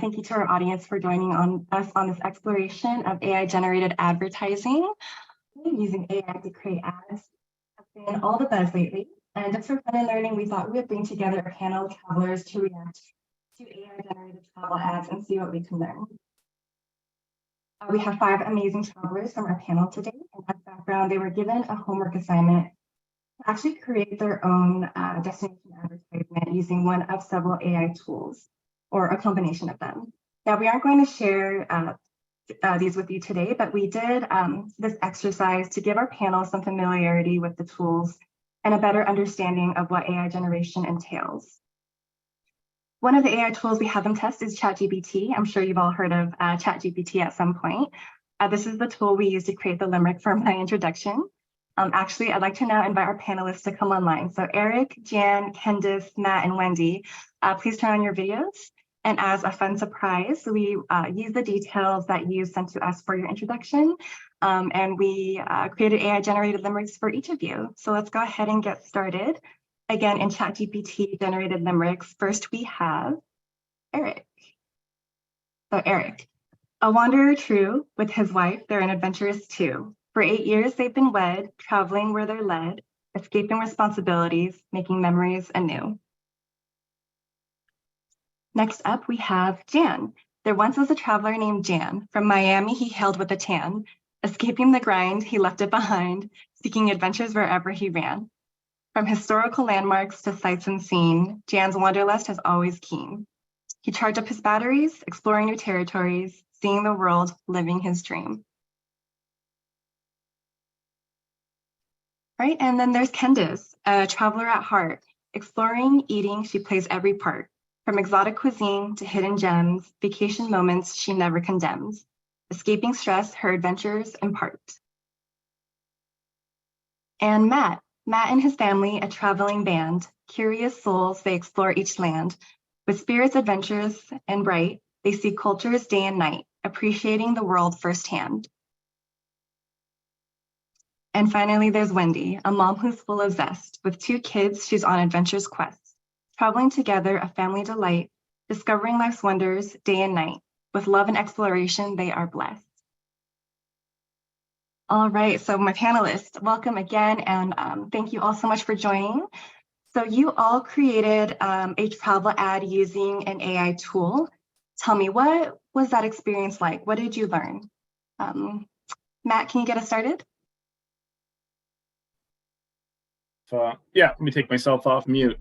Thank you to our audience for joining us on this exploration of AI-generated advertising. Using AI to create ads has been all the buzz lately. And just for fun and learning, we thought we would bring together a panel of travelers to react to AI-generated travel ads and see what we can learn. We have 5 amazing travelers from our panel today. And as background, they were given a homework assignment to actually create their own destination advertisement using one of several AI tools, or a combination of them. Now, we aren't going to share these with you today, but we did this exercise to give our panel some familiarity with the tools and a better understanding of what AI generation entails. One of the AI tools we have them test is ChatGPT. I'm sure you've all heard of ChatGPT at some point. This is the tool we use to create the limerick for my introduction. Actually, I'd like to now invite our panelists to come online. So Eric, Jan, Candice, Matt, and Wendy, please turn on your videos. And as a fun surprise, we use the details that you sent to us for your introduction. And we created AI-generated limericks for each of you. So let's go ahead and get started. Again, in ChatGPT generated limericks, first we have Eric. So Eric, a wanderer true, with his wife, they're an adventurous too. For 8 years they've been wed, traveling where they're led, escaping responsibilities, making memories anew. Next up, we have Jan. There once was a traveler named Jan. From Miami, he hailed with a tan. Escaping the grind, he left it behind, seeking adventures wherever he ran. From historical landmarks to sights unseen, Jan's wanderlust is always keen. He charged up his batteries, exploring new territories, seeing the world, living his dream. Right, and then there's Candice, a traveler at heart. Exploring, eating, she plays every part. From exotic cuisine to hidden gems, vacation moments she never condemns. Escaping stress, her adventures impart. And Matt and his family, a traveling band. Curious souls, they explore each land. With spirits adventurous and bright, they see cultures day and night, appreciating the world firsthand. And finally, there's Wendy, a mom who's full of zest. With 2 kids, she's on adventure's quest. Traveling together, a family delight, discovering life's wonders day and night. With love and exploration, they are blessed. All right, so my panelists, welcome again, and thank you all so much for joining. So you all created a travel ad using an AI tool. Tell me, what was that experience like? What did you learn? Matt, can you get us started? Yeah, let me take myself off mute.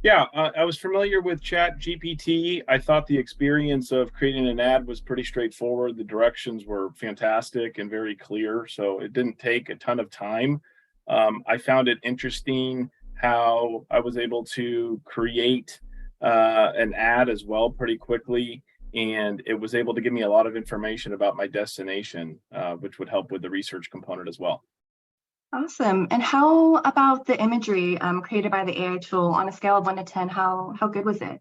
Yeah, I was familiar with ChatGPT. I thought the experience of creating an ad was pretty straightforward. The directions were fantastic and very clear, so it didn't take a ton of time. I found it interesting how I was able to create an ad as well pretty quickly, and it was able to give me a lot of information about my destination, which would help with the research component as well. Awesome. And how about the imagery created by the AI tool on a scale of 1 to 10? How good was it?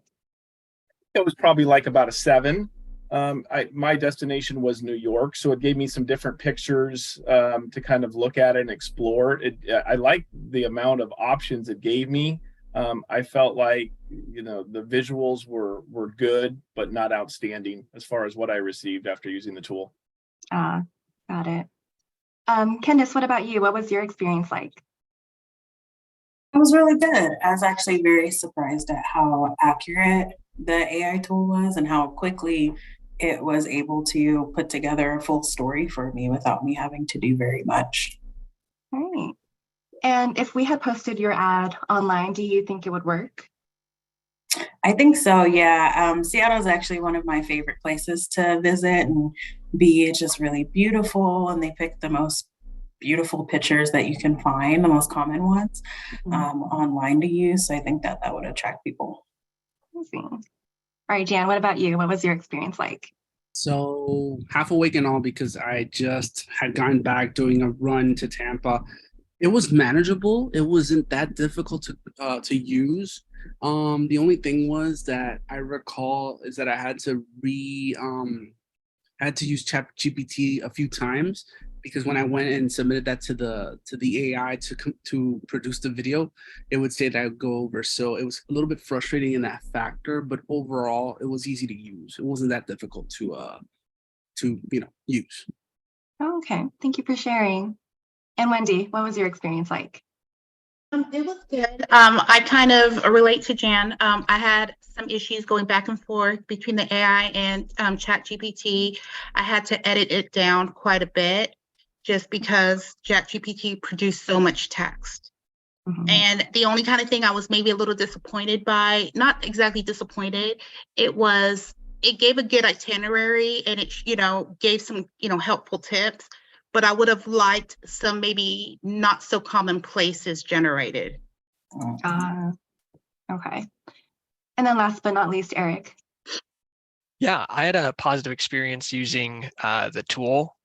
It was probably like about a 7. My destination was New York, so it gave me some different pictures to kind of look at and explore. I liked the amount of options it gave me. I felt like, the visuals were good, but not outstanding as far as what I received after using the tool. Got it. Candice, what about you? What was your experience like? It was really good. I was actually very surprised at how accurate the AI tool was and how quickly it was able to put together a full story for me without me having to do very much. All right. And if we had posted your ad online, do you think it would work? I think so, yeah. Seattle is actually one of my favorite places to visit, and B, it's just really beautiful, and they pick the most beautiful pictures that you can find, the most common ones, online to use. So I think that would attract people. Amazing. All right, Jan, what about you? What was your experience like? So half awake and all, because I just had gotten back doing a run to Tampa. It was manageable. It wasn't that difficult to use. The only thing was that I recall is that I had to use ChatGPT a few times because when I went and submitted that to the AI to produce the video, it would say that I would go over. So it was a little bit frustrating in that factor, but overall it was easy to use. It wasn't that difficult to use. Oh, okay, thank you for sharing. And Wendy, what was your experience like? It was good. I kind of relate to Jan. I had some issues going back and forth between the AI and ChatGPT. I had to edit it down quite a bit just because ChatGPT produced so much text. Mhm. And the only kind of thing I was maybe a little disappointed by, not exactly disappointed, it gave a good itinerary and it, gave some, helpful tips, but I would have liked some maybe not so common places generated. Okay. And then last but not least, Eric. Yeah, I had a positive experience using the tool.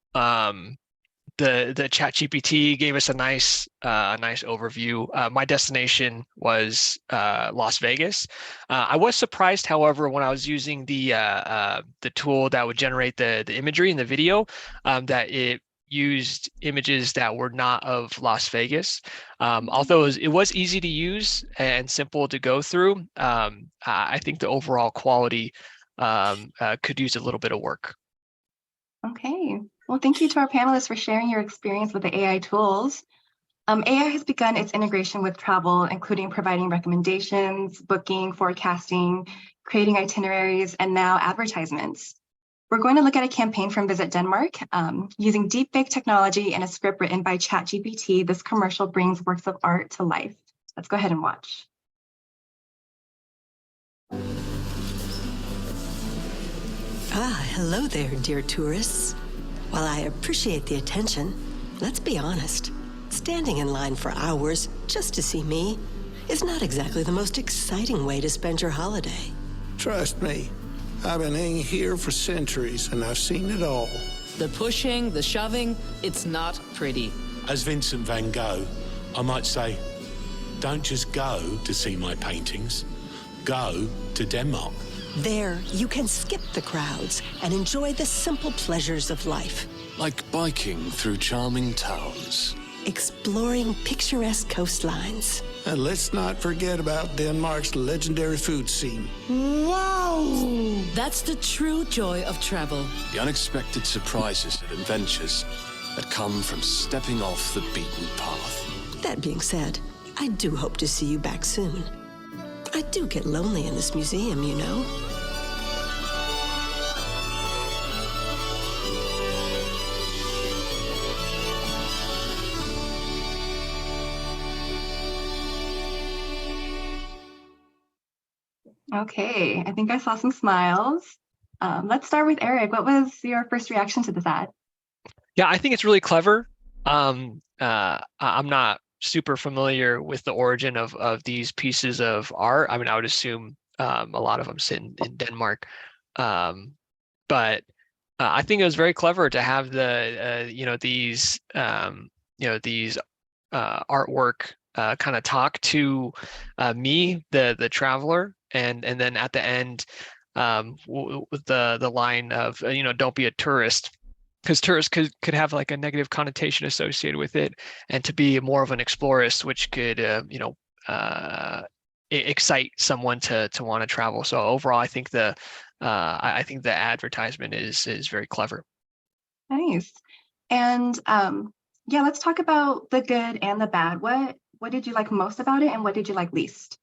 The ChatGPT gave us a nice overview. My destination was Las Vegas. I was surprised, however, when I was using the tool that would generate the imagery and the video, that it used images that were not of Las Vegas. Although it was easy to use and simple to go through, I think the overall quality could use a little bit of work. Okay. Well, thank you to our panelists for sharing your experience with the AI tools. AI has begun its integration with travel, including providing recommendations, booking, forecasting, creating itineraries, and now advertisements. We're going to look at a campaign from Visit Denmark. Using deepfake technology and a script written by ChatGPT, this commercial brings works of art to life. Let's go ahead and watch. Hello there, dear tourists. While I appreciate the attention, let's be honest. Standing in line for hours just to see me is not exactly the most exciting way to spend your holiday. Trust me, I've been hanging here for centuries and I've seen it all. The pushing, the shoving, it's not pretty. As Vincent van Gogh, I might say, don't just go to see my paintings, go to Denmark. There, you can skip the crowds and enjoy the simple pleasures of life. Like biking through charming towns. Exploring picturesque coastlines. And let's not forget about Denmark's legendary food scene. Wow! That's the true joy of travel. The unexpected surprises and adventures that come from stepping off the beaten path. That being said, I do hope to see you back soon. I do get lonely in this museum, you know. Okay, I think I saw some smiles. Let's start with Eric. What was your first reaction to this ad? Yeah, I think it's really clever. I'm not super familiar with the origin of these pieces of art. I mean, I would assume a lot of them sit in Denmark, but I think it was very clever to have these artwork kind of talk to me, the traveler, and then at the end with the line of don't be a tourist. Because tourists could have like a negative connotation associated with it, and to be more of an explorist, which could excite someone to want to travel. So overall, I think the advertisement is very clever. Nice. And yeah, let's talk about the good and the bad. What did you like most about it, and what did you like least?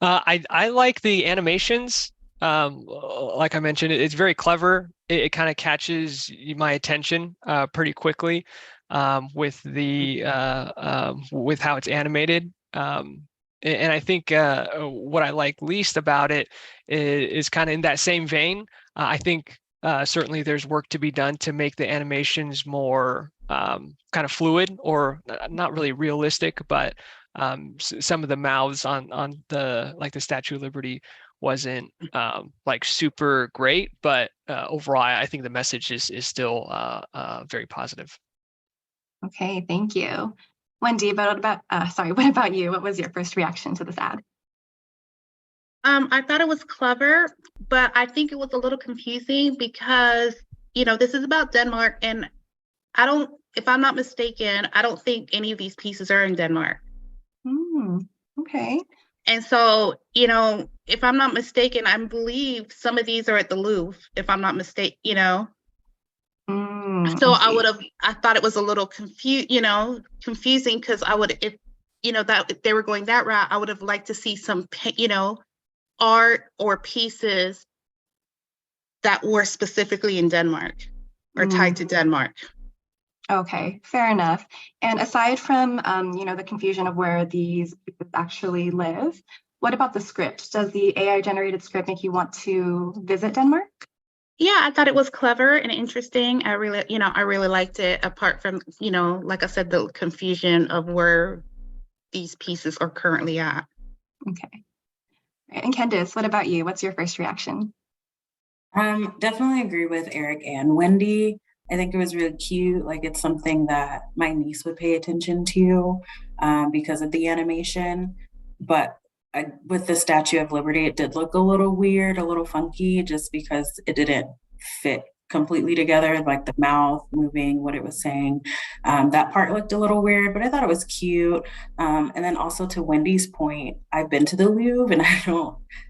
I like the animations. Like I mentioned, it's very clever. It kind of catches my attention pretty quickly with with how it's animated. And I think what I like least about it is kind of in that same vein. I think certainly there's work to be done to make the animations more kind of fluid, or not really realistic, but some of the mouths on the Statue of Liberty wasn't like super great, but overall I think the message is still very positive. Okay, thank you. Wendy, what about you? What was your first reaction to this ad? I thought it was clever, but I think it was a little confusing because, this is about Denmark, and if I'm not mistaken, I don't think any of these pieces are in Denmark. Okay. And so, if I'm not mistaken, I believe some of these are at the Louvre, if I'm not mistaken, So I thought it was a little confusing because if they were going that route, I would have liked to see some, art or pieces that were specifically in Denmark or tied to Denmark. Okay, fair enough. And aside from, the confusion of where these people actually live, what about the script? Does the AI generated script make you want to visit Denmark? Yeah, I thought it was clever and interesting. I really liked it, apart from, like I said, the confusion of where these pieces are currently at. Okay. And Candice, what about you? What's your first reaction? Definitely agree with Eric and Wendy. I think it was really cute. Like, it's something that my niece would pay attention to because of the animation. But with the Statue of Liberty, it did look a little weird, a little funky, just because it didn't fit completely together, like the mouth moving, what it was saying. That part looked a little weird, but I thought it was cute. And then also, to Wendy's point, I've been to the Louvre, and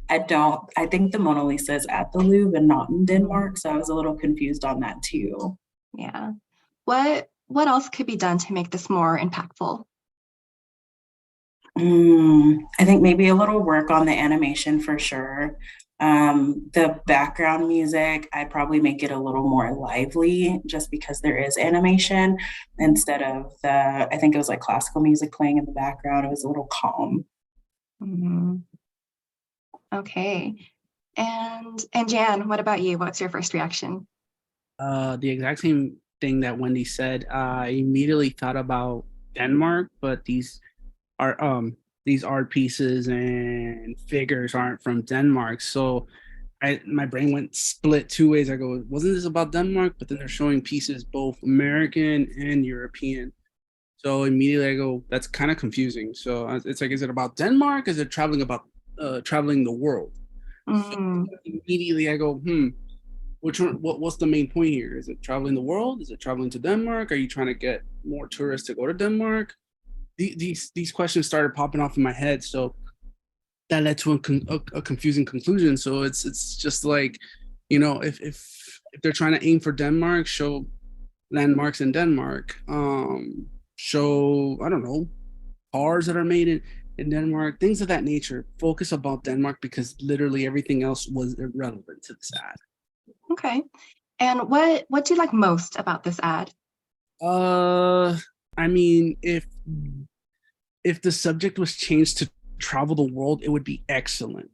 I think the Mona Lisa is at the Louvre and not in Denmark. So I was a little confused on that too. Yeah. What else could be done to make this more impactful? I think maybe a little work on the animation for sure. The background music, I'd probably make it a little more lively just because there is animation instead of I think it was like classical music playing in the background. It was a little calm. Okay. And Jan, what about you? What's your first reaction? The exact same thing that Wendy said. I immediately thought about Denmark, but these art pieces and figures aren't from Denmark. So my brain went split two ways. I go, wasn't this about Denmark? But then they're showing pieces both American and European. So immediately I go, that's kind of confusing. So it's like, is it about Denmark? Is it traveling the world? So immediately I go, which one, what's the main point here? Is it traveling the world? Is it traveling to Denmark? Are you trying to get more tourists to go to Denmark? These questions started popping off in my head, so that led to a confusing conclusion. So it's just like, if they're trying to aim for Denmark, show landmarks in Denmark, show, I don't know, cars that are made in Denmark, things of that nature. Focus about Denmark, because literally everything else was irrelevant to this ad. Okay. And what do you like most about this ad? I mean, if the subject was changed to travel the world, it would be excellent,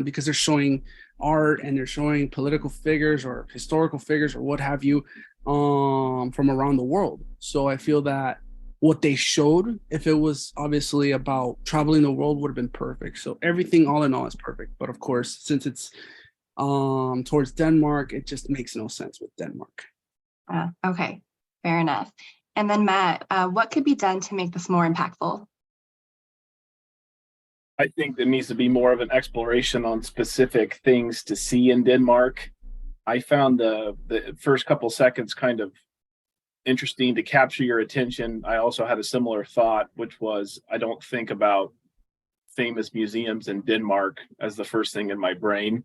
because they're showing art and they're showing political figures or historical figures or what have you, from around the world. So I feel that what they showed, if it was obviously about traveling the world, would have been perfect. So everything all in all is perfect. But of course, since it's towards Denmark, it just makes no sense with Denmark. Okay, fair enough. And then Matt, what could be done to make this more impactful? I think there needs to be more of an exploration on specific things to see in Denmark. I found the first couple seconds kind of interesting to capture your attention. I also had a similar thought, which was, I don't think about famous museums in Denmark as the first thing in my brain.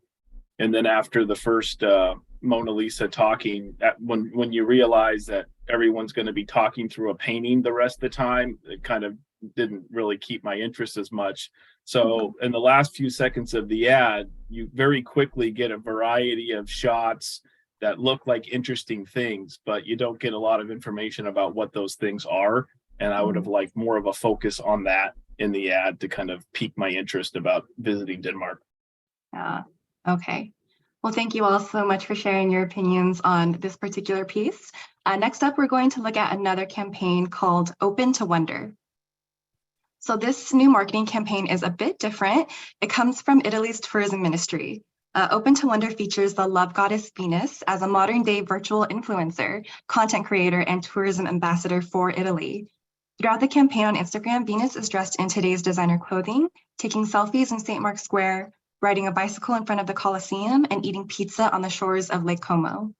And then after the first Mona Lisa talking, when you realize that everyone's going to be talking through a painting the rest of the time, it kind of didn't really keep my interest as much. So in the last few seconds of the ad, you very quickly get a variety of shots that look like interesting things, but you don't get a lot of information about what those things are. And I would have liked more of a focus on that in the ad to kind of pique my interest about visiting Denmark. Okay. Well, thank you all so much for sharing your opinions on this particular piece. Next up, we're going to look at another campaign called Open to Wonder. So this new marketing campaign is a bit different. It comes from Italy's tourism ministry. Open to Wonder features the love goddess Venus as a modern-day virtual influencer, content creator, and tourism ambassador for Italy. Throughout the campaign on Instagram, Venus is dressed in today's designer clothing, taking selfies in St. Mark's Square, riding a bicycle in front of the Colosseum, and eating pizza on the shores of Lake Como.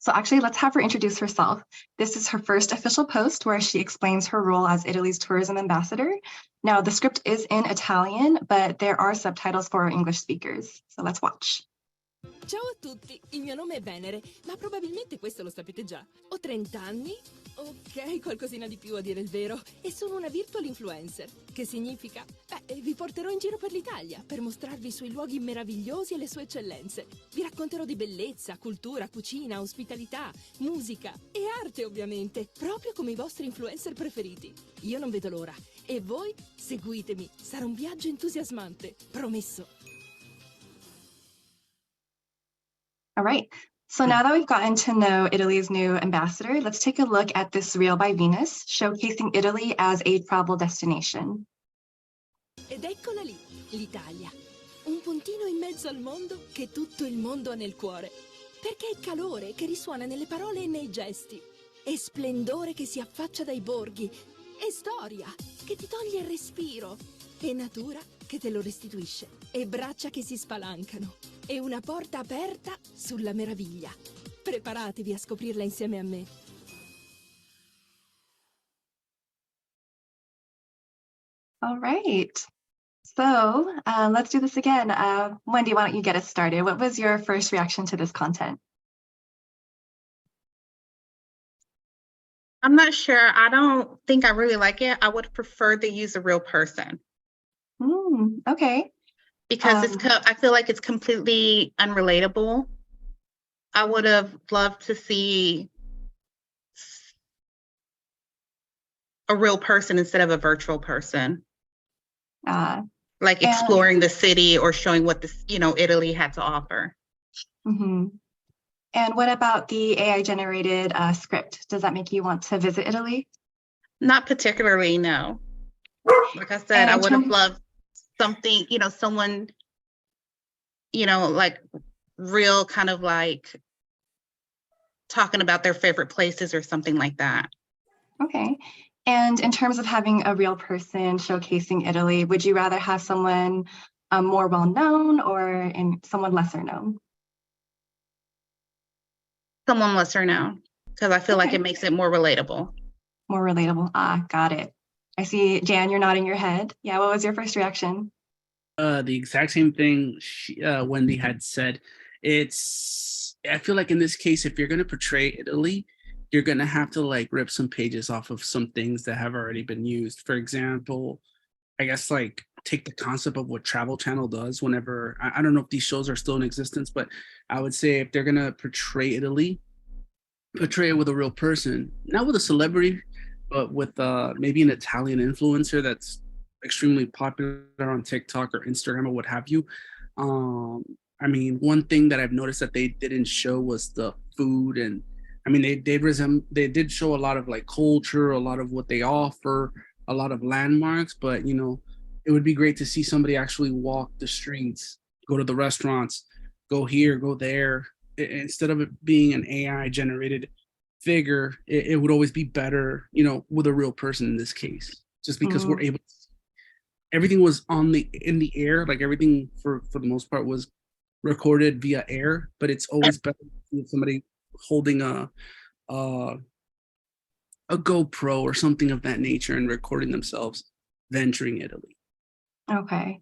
So actually, let's have her introduce herself. This is her first official post where she explains her role as Italy's tourism ambassador. Now, the script is in Italian, but there are subtitles for English speakers. So let's watch. Ciao a tutti, il mio nome è Venere, ma probabilmente questo lo sapete già. Ho 30 anni, ok, qualcosina di più a dire il vero, e sono una virtual influencer. Che significa? Beh, vi porterò in giro per l'Italia per mostrarvi i suoi luoghi meravigliosi e le sue eccellenze. Vi racconterò di bellezza, cultura, cucina, ospitalità, musica e arte ovviamente, proprio come i vostri influencer preferiti. Io non vedo l'ora. E voi? Seguitemi, sarà un viaggio entusiasmante, promesso. All right. So now that we've gotten to know Italy's new ambassador, let's take a look at this reel by Venus, showcasing Italy as a travel destination. Ed eccola lì, l'Italia. Un puntino in mezzo al mondo che tutto il mondo ha nel cuore. Perché è calore che risuona nelle parole e nei gesti. E splendore che si affaccia dai borghi. E storia che ti toglie il respiro. E natura che te lo restituisce. E braccia che si spalancano. E una porta aperta sulla meraviglia. Preparatevi a scoprirla insieme a me. All right. So let's do this again. Wendy, why don't you get us started? What was your first reaction to this content? I'm not sure. I don't think I really like it. I would prefer to use a real person Okay. because I feel like it's completely unrelatable. I would have loved to see a real person instead of a virtual person. Like exploring the city or showing what this, Italy had to offer. And what about the AI generated script? Does that make you want to visit Italy? Not particularly, no. Like I said, I would have loved something, someone, like real kind of like talking about their favorite places or something like that. Okay. And in terms of having a real person showcasing Italy, would you rather have someone more well-known or someone lesser known? Someone lesser known, because I feel like it makes it more relatable. More relatable. Got it. I see, Jan, you're nodding your head. Yeah, what was your first reaction? The exact same thing Wendy had said. I feel like in this case, if you're going to portray Italy, you're going to have to like rip some pages off of some things that have already been used. For example, I guess like take the concept of what Travel Channel does whenever, I don't know if these shows are still in existence, but I would say if they're going to portray Italy, portray it with a real person, not with a celebrity, but with maybe an Italian influencer that's extremely popular on TikTok or Instagram or what have you. I mean, one thing that I've noticed that they didn't show was the food, and I mean, they did show a lot of like culture, a lot of what they offer, a lot of landmarks, but it would be great to see somebody actually walk the streets, go to the restaurants, go here, go there. Instead of it being an AI generated figure, it would always be better, with a real person in this case, just because we're able to, everything was in the air, like everything for the most part was recorded via air, but it's always better to see somebody holding a GoPro or something of that nature and recording themselves venturing Italy. Okay.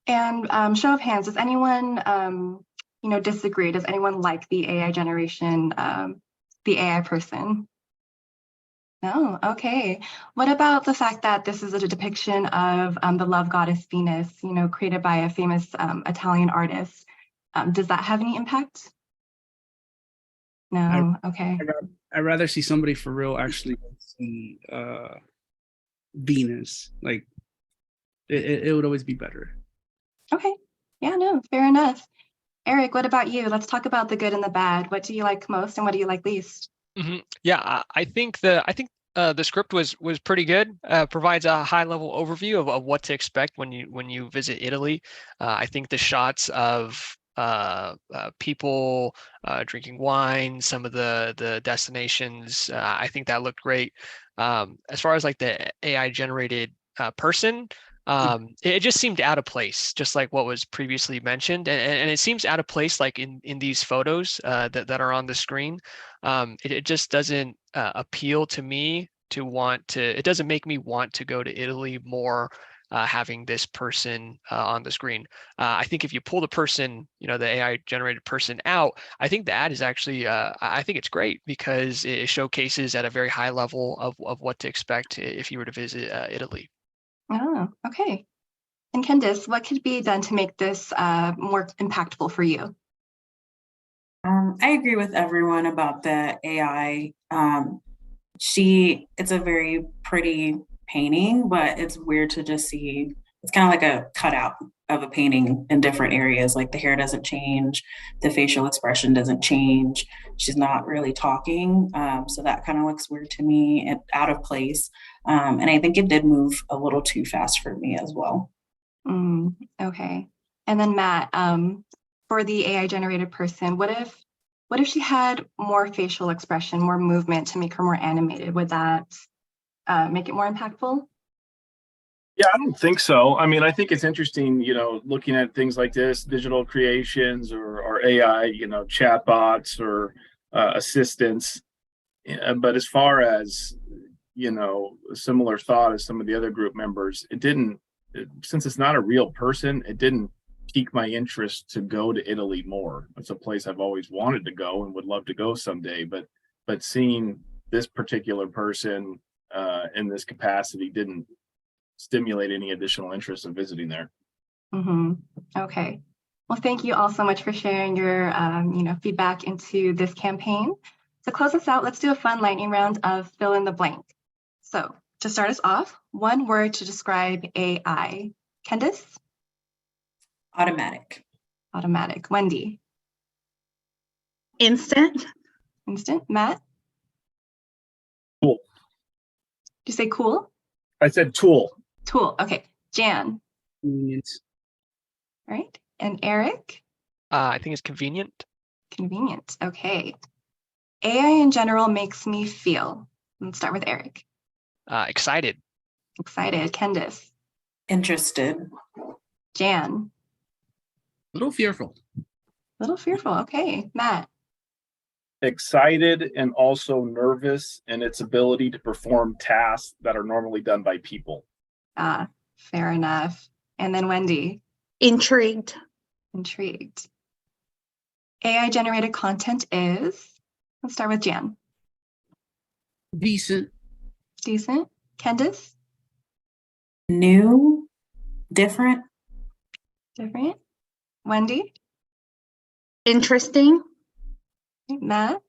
And show of hands, does anyone disagree? Does anyone like the AI generation, the AI person? No. Okay. What about the fact that this is a depiction of the love goddess Venus, created by a famous Italian artist? Does that have any impact? No. Okay. I'd rather see somebody for real actually see Venus. Like it would always be better. Okay. Yeah, no, fair enough. Eric, what about you? Let's talk about the good and the bad. What do you like most and what do you like least? Yeah, I think the script was pretty good. Provides a high level overview of what to expect when you visit Italy. I think the shots of people drinking wine, some of the destinations, I think that looked great. As far as like the AI generated person, It just seemed out of place, just like what was previously mentioned, and it seems out of place, like in these photos that are on the screen. It just doesn't appeal to me to want to. It doesn't make me want to go to Italy more. Having this person on the screen, I think if you pull the person, the AI generated person out, I think the ad is actually, I think it's great because it showcases at a very high level of what to expect if you were to visit Italy. Oh, okay. And Candice, what could be done to make this more impactful for you? I agree with everyone about the AI. It's a very pretty painting, but it's weird to just see. It's kind of like a cutout of a painting in different areas. Like the hair doesn't change, the facial expression doesn't change. She's not really talking, so that kind of looks weird to me and out of place. And I think it did move a little too fast for me as well. Okay. And then Matt, for the AI generated person, what if she had more facial expression, more movement to make her more animated? Would that make it more impactful? Yeah, I don't think so. I mean, I think it's interesting, looking at things like this, digital creations or AI, chatbots or assistants. But as far as, a similar thought as some of the other group members, since it's not a real person, it didn't pique my interest to go to Italy more. It's a place I've always wanted to go and would love to go someday. But seeing this particular person in this capacity didn't stimulate any additional interest in visiting there. Okay. Well, thank you all so much for sharing your feedback into this campaign. To close us out, let's do a fun lightning round of fill in the blank. So to start us off, one word to describe AI. Candice? Automatic. Automatic. Wendy? Instant. Instant. Matt? Cool. Did you say cool? I said tool. Tool. Okay. Jan? Convenient. All right. And Eric? I think it's convenient. Convenient. Okay. AI in general makes me feel. Let's start with Eric. Excited. Excited. Candice? Interested. Jan? A little fearful. Little fearful. Okay. Matt? Excited and also nervous in its ability to perform tasks that are normally done by people. Fair enough. And then Wendy? Intrigued. Intrigued. AI generated content is, let's start with Jan. Decent. Decent. Candice? New. Different. Different. Wendy? Interesting. Matt?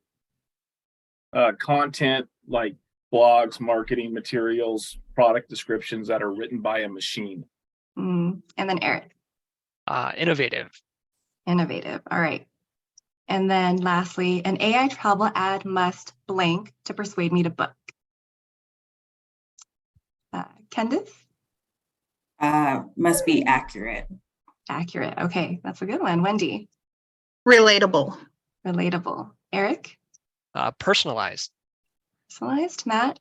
Content like blogs, marketing materials, product descriptions that are written by a machine. And then Eric? Innovative. Innovative. All right. And then lastly, an AI travel ad must blank to persuade me to book. Candice? Must be accurate. Accurate. Okay, that's a good one. Wendy? Relatable. Relatable. Eric? Personalized. Personalized. Matt?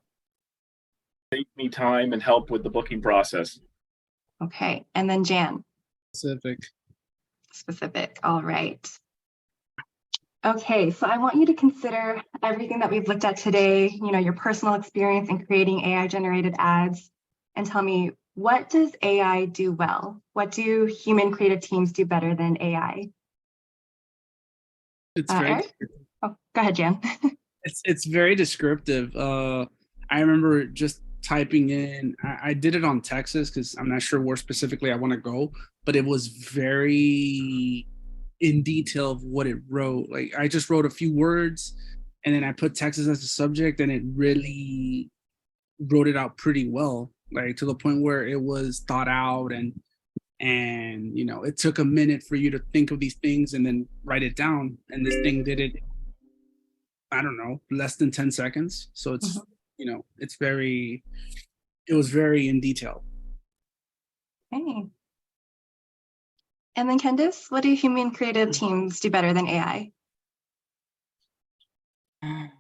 Save me time and help with the booking process. Okay. And then Jan? Specific. Specific. All right. Okay, so I want you to consider everything that we've looked at today, your personal experience in creating AI generated ads, and tell me, what does AI do well? What do human creative teams do better than AI? It's very Eric? Oh, go ahead, Jan. it's very descriptive. I remember just typing in, I did it on Texas because I'm not sure where specifically I want to go, but it was very in detail of what it wrote. Like I just wrote a few words and then I put Texas as a subject and it really wrote it out pretty well, like to the point where it was thought out and it took a minute for you to think of these things and then write it down. And this thing did it, I don't know, less than 10 seconds. So it's, it was very in detail. Okay. And then Candice, what do human creative teams do better than AI? I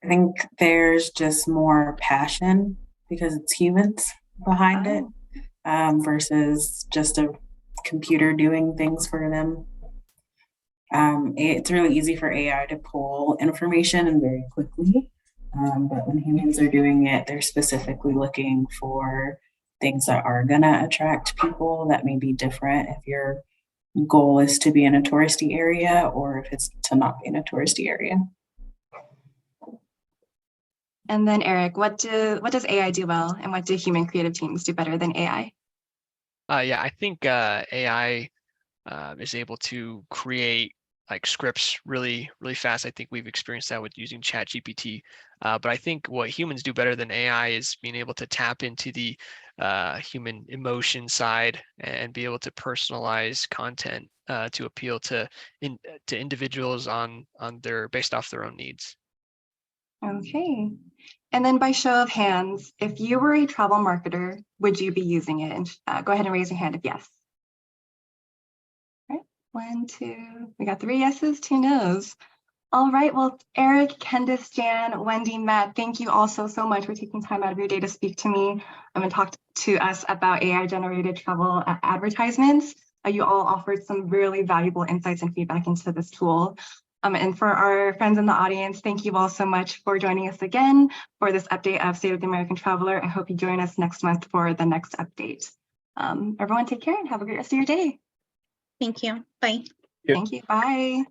think there's just more passion because it's humans behind it. versus just a computer doing things for them. It's really easy for AI to pull information and very quickly, but when humans are doing it, they're specifically looking for things that are gonna attract people that may be different if your goal is to be in a touristy area or if it's to not be in a touristy area. And then Eric, what does AI do well, and what do human creative teams do better than AI? Yeah, I think AI is able to create like scripts really fast. I think we've experienced that with using ChatGPT. But I think what humans do better than AI is being able to tap into the human emotion side and be able to personalize content to appeal to individuals based off their own needs. Okay. And then by show of hands, if you were a travel marketer, would you be using it? And go ahead and raise your hand if yes. All right, 1, 2, we got 3 yeses, 2 nos. All right, well, Eric, Candice, Jan, Wendy, Matt, thank you all so much for taking time out of your day to speak to me and talk to us about AI-generated travel advertisements. You all offered some really valuable insights and feedback into this tool. And for our friends in the audience, thank you all so much for joining us again for this update of State of the American Traveler. I hope you join us next month for the next update. Everyone take care and have a great rest of your day. Thank you. Bye. Yep. Thank you. Bye.